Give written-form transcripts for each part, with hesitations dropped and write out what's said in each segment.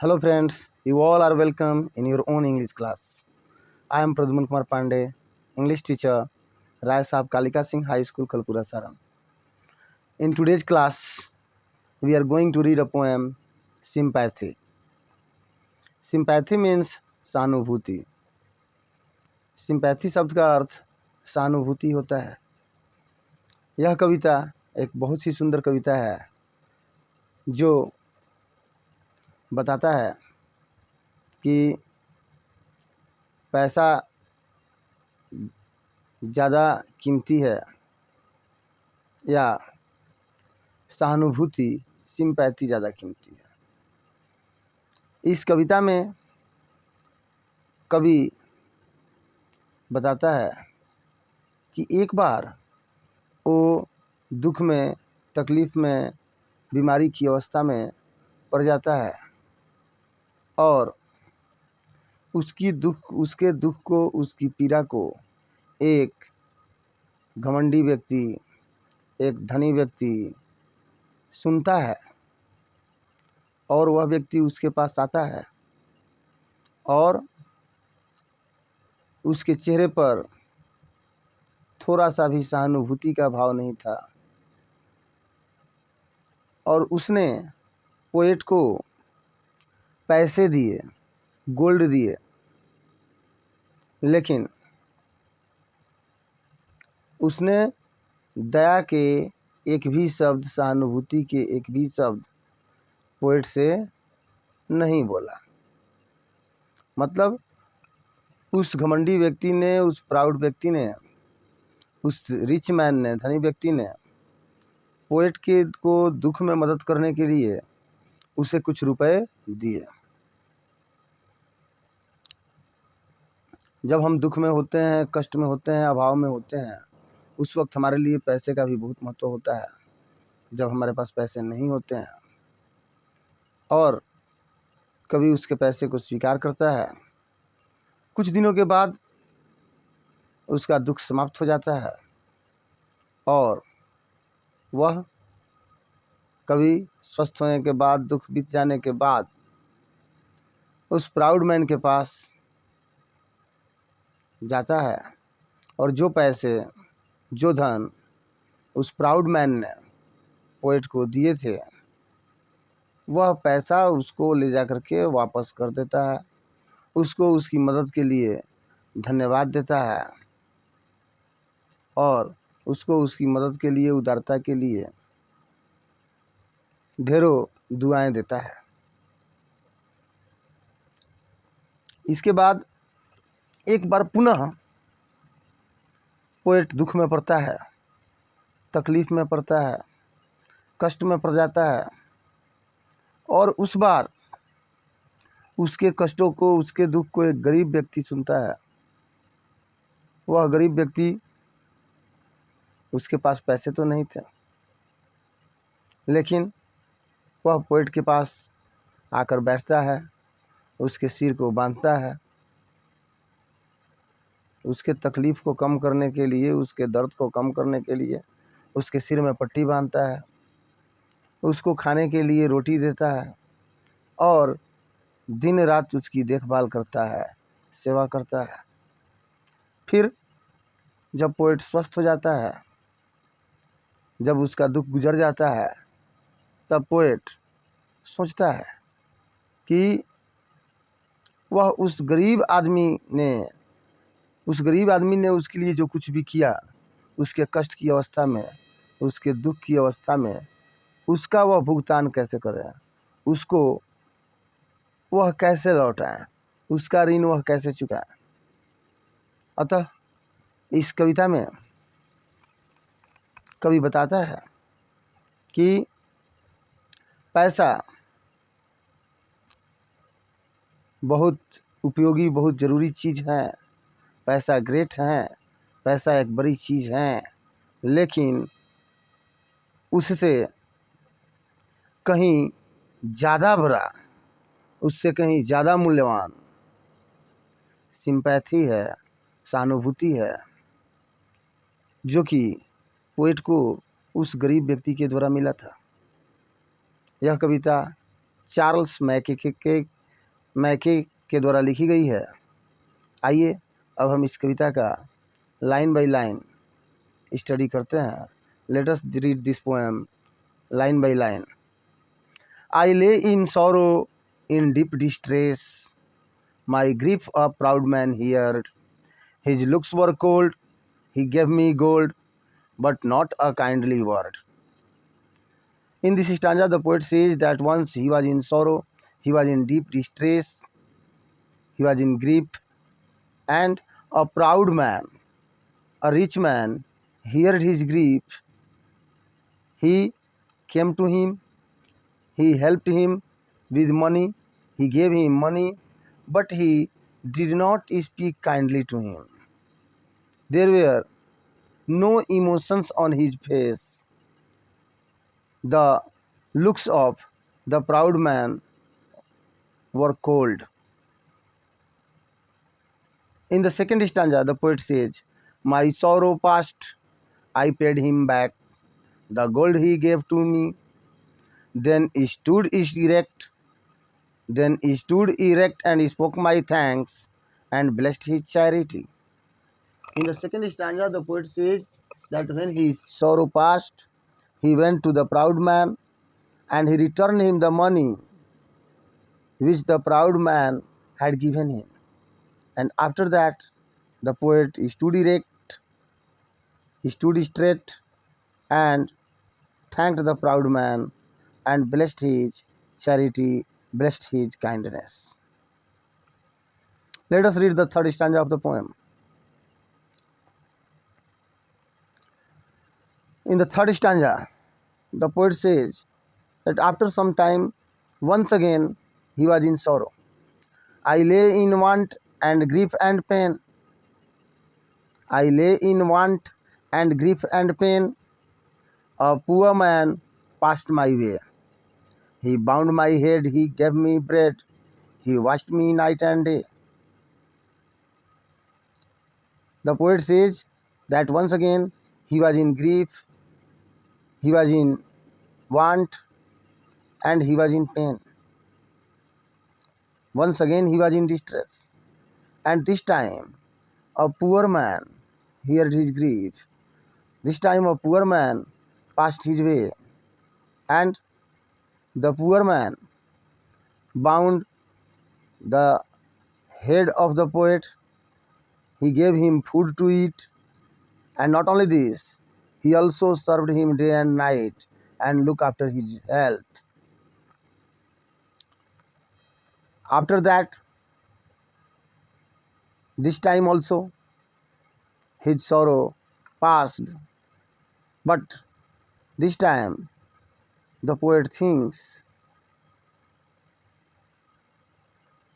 Hello friends, you all are welcome in your own English class. I am Pradyuman Kumar Pandey, English teacher, Rai Sahab Kalika Singh High School, Kalpura Saran. In today's class, we are going to read a poem, Sympathy. Sympathy means सहानुभूति. Sympathy शब्द का अर्थ सहानुभूति होता है. यह कविता एक बहुत ही सुंदर कविता है जो बताता है कि पैसा ज़्यादा कीमती है या सहानुभूति सिंपैथी ज़्यादा कीमती है. इस कविता में कवि बताता है कि एक बार वो दुख में, तकलीफ़ में, बीमारी की अवस्था में पड़ जाता है और उसके दुख को, उसकी पीड़ा को एक घमंडी व्यक्ति, एक धनी व्यक्ति सुनता है और वह व्यक्ति उसके पास आता है और उसके चेहरे पर थोड़ा सा भी सहानुभूति का भाव नहीं था और उसने पोएट को पैसे दिए, गोल्ड दिए, लेकिन उसने दया के एक भी शब्द, सहानुभूति के एक भी शब्द पोएट से नहीं बोला. मतलब उस घमंडी व्यक्ति ने, उस प्राउड व्यक्ति ने, उस रिच मैन ने, धनी व्यक्ति ने पोएट के को दुख में मदद करने के लिए उसे कुछ रुपए दिए. जब हम दुख में होते हैं, कष्ट में होते हैं, अभाव में होते हैं, उस वक्त हमारे लिए पैसे का भी बहुत महत्व होता है. जब हमारे पास पैसे नहीं होते हैं और कभी उसके पैसे को स्वीकार करता है, कुछ दिनों के बाद उसका दुख समाप्त हो जाता है और वह कभी स्वस्थ होने के बाद, दुख बीत जाने के बाद उस प्राउड मैन के पास जाता है और जो पैसे, जो धन उस प्राउड मैन ने पोएट को दिए थे, वह पैसा उसको ले जा कर के वापस कर देता है. उसको उसकी मदद के लिए धन्यवाद देता है और उसको उसकी मदद के लिए, उदारता के लिए ढेरों दुआएं देता है. इसके बाद एक बार पुनः पोएट दुख में पड़ता है, तकलीफ़ में पड़ता है, कष्ट में पड़ जाता है और उस बार उसके कष्टों को, उसके दुख को एक गरीब व्यक्ति सुनता है. वह गरीब व्यक्ति, उसके पास पैसे तो नहीं थे, लेकिन वह पोएट के पास आकर बैठता है, उसके सिर को बांधता है, उसके तकलीफ़ को कम करने के लिए, उसके दर्द को कम करने के लिए उसके सिर में पट्टी बांधता है, उसको खाने के लिए रोटी देता है और दिन रात उसकी देखभाल करता है, सेवा करता है. फिर जब पोएट स्वस्थ हो जाता है, जब उसका दुख गुजर जाता है, तब पोएट सोचता है कि वह उस गरीब आदमी ने उसके लिए जो कुछ भी किया, उसके कष्ट की अवस्था में, उसके दुख की अवस्था में, उसका वह भुगतान कैसे करे, उसको वह कैसे लौटाए, उसका ऋण वह कैसे चुकाए. अतः इस कविता में कवि बताता है कि पैसा बहुत उपयोगी, बहुत ज़रूरी चीज़ है. पैसा ग्रेट है, पैसा एक बड़ी चीज़ है, लेकिन उससे कहीं ज़्यादा बड़ा, उससे कहीं ज़्यादा मूल्यवान सिंपैथी है, सहानुभूति है, जो कि पोएट को उस गरीब व्यक्ति के द्वारा मिला था. यह कविता चार्ल्स मैके के द्वारा लिखी गई है। आइए अब हम इस कविता का लाइन बाय लाइन स्टडी करते हैं। Let us read this poem line by line. I lay in sorrow in deep distress, my grief a proud man heard, his looks were cold, he gave me gold, but not a kindly word. In this stanza, the poet says that once he was in sorrow, he was in deep distress, he was in grief, and a proud man, a rich man, heard his grief. He came to him, he helped him with money, he gave him money, but he did not speak kindly to him. There were no emotions on his face. The looks of the proud man were cold. In the second stanza, the poet says, my sorrow past, I paid him back the gold he gave to me. Then he stood erect, and spoke my thanks and blessed his charity. In the second stanza, the poet says that when his sorrow passed, he went to the proud man and he returned him the money which the proud man had given him. And after that, the poet stood erect, he stood straight, and thanked the proud man and blessed his charity, blessed his kindness. Let us read the third stanza of the poem. In the third stanza, the poet says that after some time, once again, he was in sorrow. I lay in want and grief and pain. I lay in want and grief and pain. A poor man passed my way. He bound my head, he gave me bread, he washed me night and day. The poet says that once again he was in grief, he was in want, and he was in pain. Once again he was in distress. And this time a poor man heard his grief. This time a poor man passed his way, and the poor man bound the head of the poet. He gave him food to eat, and not only this, he also served him day and night and looked after his health. After that, this time also, his sorrow passed, but this time the poet thinks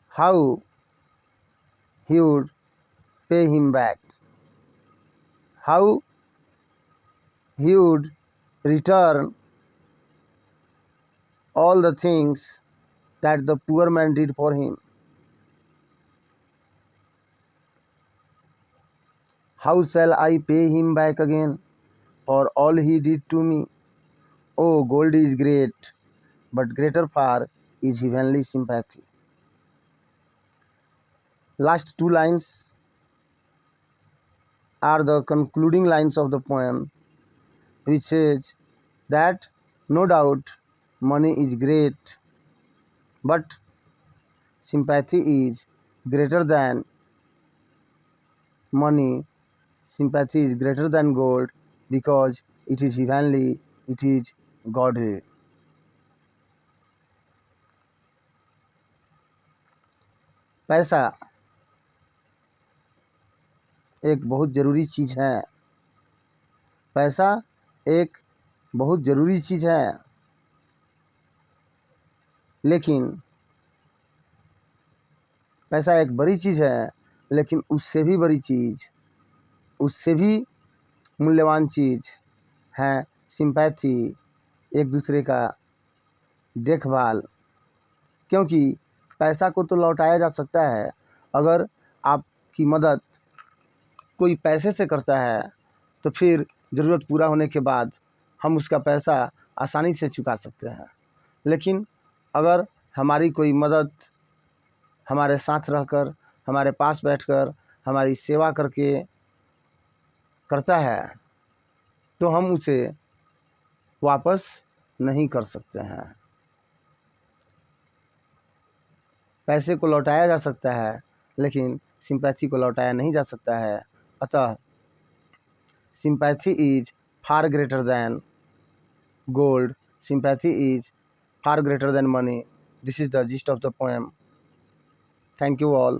how he would pay him back, how he would return all the things that the poor man did for him. How shall I pay him back again for all he did to me? Oh, gold is great, but greater far is heavenly sympathy. Last two lines are the concluding lines of the poem, which says that no doubt money is great, but sympathy is greater than money. Sympathy is greater than gold because it is heavenly, it is godly. पैसा एक बहुत ज़रूरी चीज़ है। पैसा एक बहुत ज़रूरी चीज़ है, लेकिन पैसा एक बड़ी चीज़ है, लेकिन उससे भी बड़ी चीज़, उससे भी मूल्यवान चीज़ है सिंपैथी, एक दूसरे का देखभाल। क्योंकि पैसा को तो लौटाया जा सकता है, अगर आपकी मदद कोई पैसे से करता है तो फिर ज़रूरत पूरा होने के बाद हम उसका पैसा आसानी से चुका सकते हैं। लेकिन अगर हमारी कोई मदद हमारे साथ रहकर, हमारे पास बैठकर, हमारी सेवा करके करता है तो हम उसे वापस नहीं कर सकते हैं। पैसे को लौटाया जा सकता है लेकिन सिंपैथी को लौटाया नहीं जा सकता है। अतः sympathy is far greater than gold, sympathy is far greater than money. This is the gist of the poem. Thank you all.